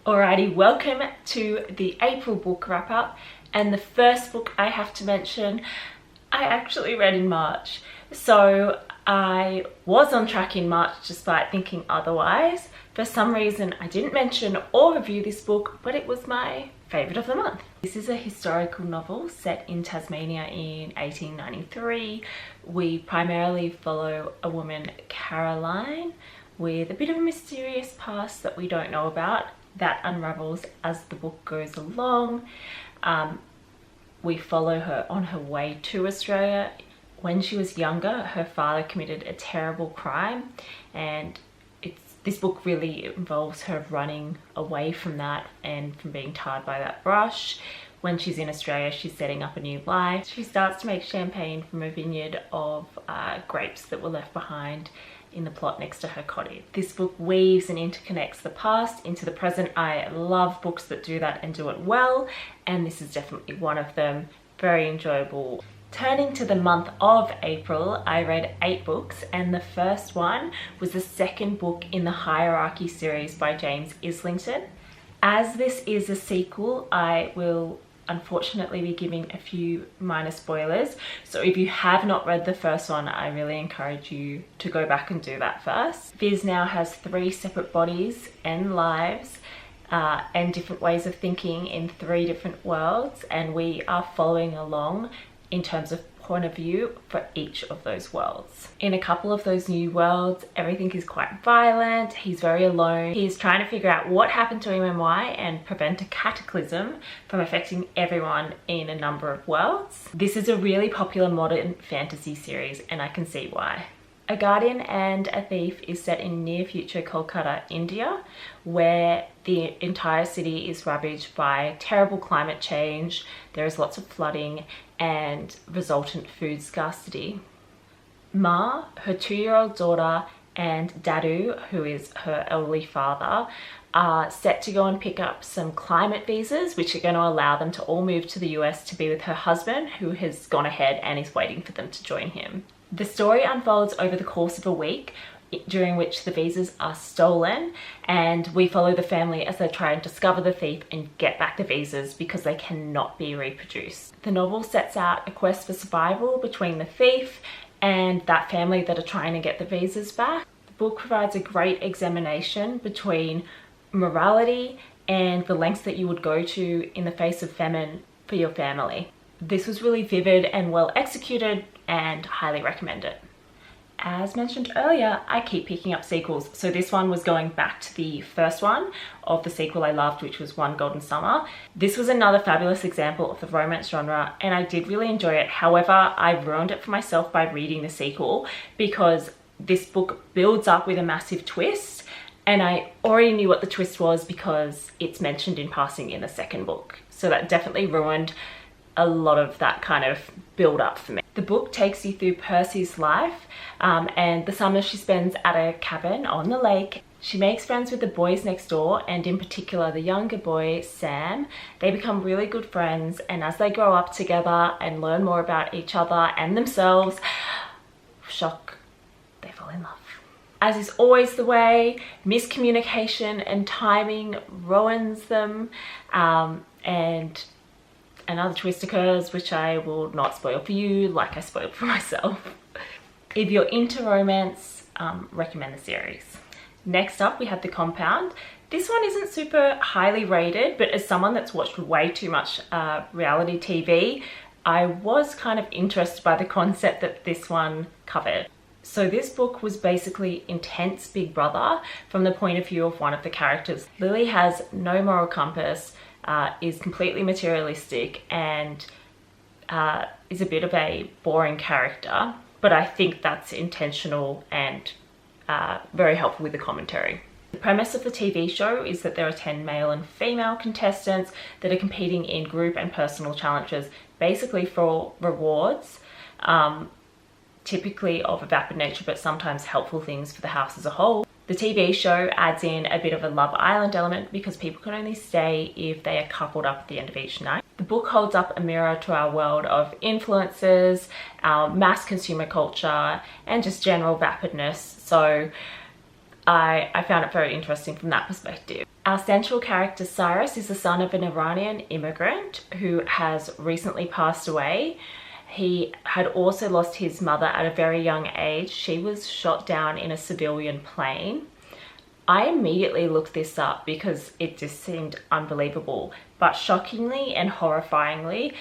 Alrighty, welcome to the April book wrap up, and the first book I have to mention I actually read in March. So I was on track in March despite thinking otherwise. For some reason I didn't mention or review this book, but it was my favourite of the month. This is a historical novel set in Tasmania in 1893. We primarily follow a woman, Caroline, with a bit of a mysterious past that we don't know about. That unravels as the book goes along. We follow her on her way to Australia. When she was younger, her father committed a terrible crime, and this book really involves her running away from that and from being tarred by that brush. When she's in Australia, she's setting up a new life. She starts to make champagne from a vineyard of grapes that were left behind in the plot next to her cottage. This book weaves and interconnects the past into the present. I love books that do that and do it well, and this is definitely one of them. Very enjoyable. Turning to the month of April, I read 8 books, and the first one was the second book in the Hierarchy series by James Islington. As this is a sequel, I will unfortunately be giving a few minor spoilers, so if you have not read the first one, I really encourage you to go back and do that first. Viz now has 3 separate bodies and lives and different ways of thinking in 3 different worlds, and we are following along in terms of point of view for each of those worlds. In a couple of those new worlds, everything is quite violent. He's very alone. He's trying to figure out what happened to him and why, and prevent a cataclysm from affecting everyone in a number of worlds. This is a really popular modern fantasy series, and I can see why. A Guardian and a Thief is set in near future Kolkata, India, where the entire city is ravaged by terrible climate change. There is lots of flooding and resultant food scarcity. Ma, her 2-year-old daughter, and Dadu, who is her elderly father, are set to go and pick up some climate visas, which are going to allow them to all move to the US to be with her husband, who has gone ahead and is waiting for them to join him. The story unfolds over the course of a week, during which the visas are stolen, and we follow the family as they try and discover the thief and get back the visas because they cannot be reproduced. The novel sets out a quest for survival between the thief and that family that are trying to get the visas back. The book provides a great examination between morality and the lengths that you would go to in the face of famine for your family. This was really vivid and well executed, and highly recommend it. As mentioned earlier, I keep picking up sequels, so this one was going back to the first one of the sequel I loved, which was One Golden Summer. This was another fabulous example of the romance genre, and I did really enjoy it. However, I ruined it for myself by reading the sequel because this book builds up with a massive twist, and I already knew what the twist was because it's mentioned in passing in the second book. So that definitely ruined a lot of that kind of build up for me. The book takes you through Percy's life and the summer she spends at a cabin on the lake. She makes friends with the boys next door, and in particular the younger boy, Sam. They become really good friends, and as they grow up together and learn more about each other and themselves, shock, they fall in love. As is always the way, miscommunication and timing ruins them, and another twist occurs, which I will not spoil for you like I spoiled for myself. If you're into romance, recommend the series. Next up, we have The Compound. This one isn't super highly rated, but as someone that's watched way too much reality TV, I was kind of interested by the concept that this one covered. So this book was basically intense Big Brother from the point of view of one of the characters. Lily has no moral compass, is completely materialistic, and is a bit of a boring character, but I think that's intentional and very helpful with the commentary. The premise of the TV show is that there are 10 male and female contestants that are competing in group and personal challenges, basically for rewards, typically of a vapid nature, but sometimes helpful things for the house as a whole. The TV show adds in a bit of a Love Island element because people can only stay if they are coupled up at the end of each night. The book holds up a mirror to our world of influences, our mass consumer culture, and just general vapidness. So I found it very interesting from that perspective. Our central character Cyrus is the son of an Iranian immigrant who has recently passed away. He had also lost his mother at a very young age. She was shot down in a civilian plane. I immediately looked this up because it just seemed unbelievable, but shockingly and horrifyingly,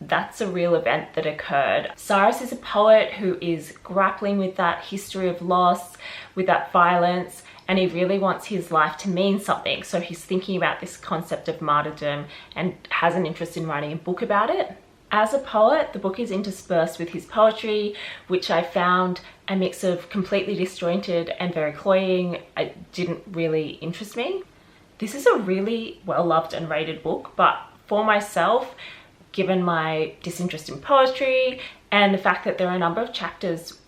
that's a real event that occurred. Cyrus is a poet who is grappling with that history of loss, with that violence, and he really wants his life to mean something. So he's thinking about this concept of martyrdom and has an interest in writing a book about it. As a poet, the book is interspersed with his poetry, which I found a mix of completely disjointed and very cloying. It didn't really interest me. This is a really well-loved and rated book, but for myself, given my disinterest in poetry and the fact that there are a number of chapters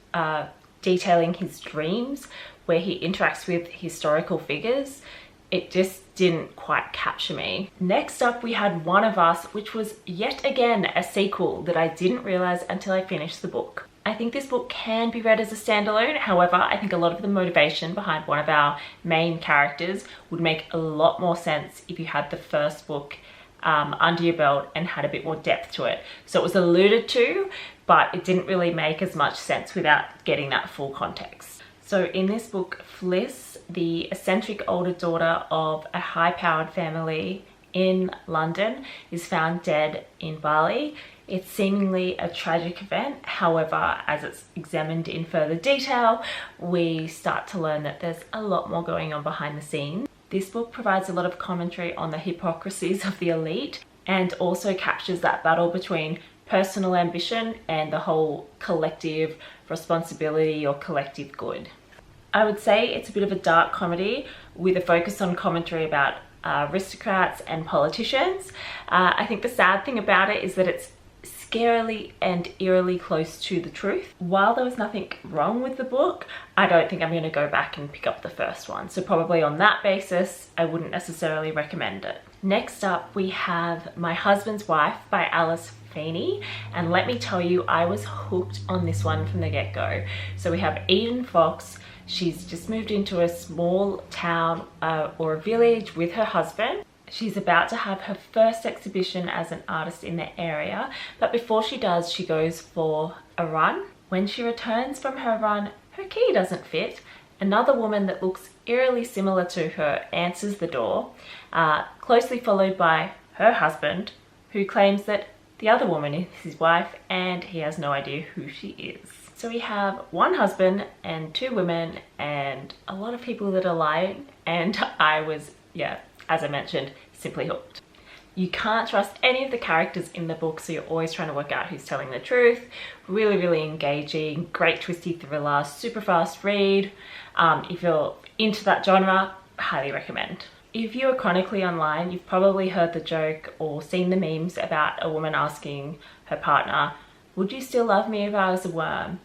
detailing his dreams where he interacts with historical figures, it just didn't quite capture me. Next up, we had One of Us, which was yet again a sequel that I didn't realize until I finished the book. I think this book can be read as a standalone. However, I think a lot of the motivation behind one of our main characters would make a lot more sense if you had the first book under your belt and had a bit more depth to it. So it was alluded to, but it didn't really make as much sense without getting that full context. So in this book, Fliss, the eccentric older daughter of a high-powered family in London, is found dead in Bali. It's seemingly a tragic event. However, as it's examined in further detail, we start to learn that there's a lot more going on behind the scenes. This book provides a lot of commentary on the hypocrisies of the elite and also captures that battle between personal ambition and the whole collective responsibility or collective good. I would say it's a bit of a dark comedy with a focus on commentary about aristocrats and politicians. I think the sad thing about it is that it's scarily and eerily close to the truth. While there was nothing wrong with the book, I don't think I'm going to go back and pick up the first one. So probably on that basis, I wouldn't necessarily recommend it. Next up, we have My Husband's Wife by Alice Feeney, and let me tell you, I was hooked on this one from the get-go. So we have Eden Fox. She's just moved into a small town or a village with her husband. She's about to have her first exhibition as an artist in the area, but before she does, she goes for a run. When she returns from her run, her key doesn't fit. Another woman that looks eerily similar to her answers the door, closely followed by her husband, who claims that the other woman is his wife and he has no idea who she is. So we have one husband and two women and a lot of people that are lying, and I was, as I mentioned, simply hooked. You can't trust any of the characters in the book, so you're always trying to work out who's telling the truth. Really, really engaging, great twisty thriller, super fast read. If you're into that genre, highly recommend. If you are chronically online, you've probably heard the joke or seen the memes about a woman asking her partner, "Would you still love me if I was a worm?"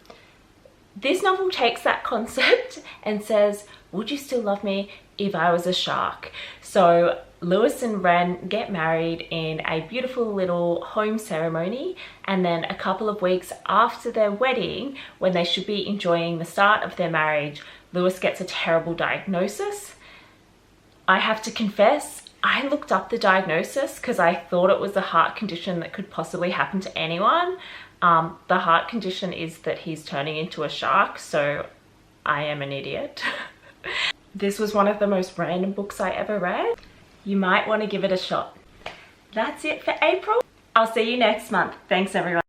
This novel takes that concept and says, "Would you still love me if I was a shark?" So Lewis and Ren get married in a beautiful little home ceremony, and then a couple of weeks after their wedding, when they should be enjoying the start of their marriage, Lewis gets a terrible diagnosis. I have to confess, I looked up the diagnosis because I thought it was a heart condition that could possibly happen to anyone. The heart condition is that he's turning into a shark, so I am an idiot. This was one of the most random books I ever read. You might want to give it a shot. That's it for April. I'll see you next month. Thanks everyone.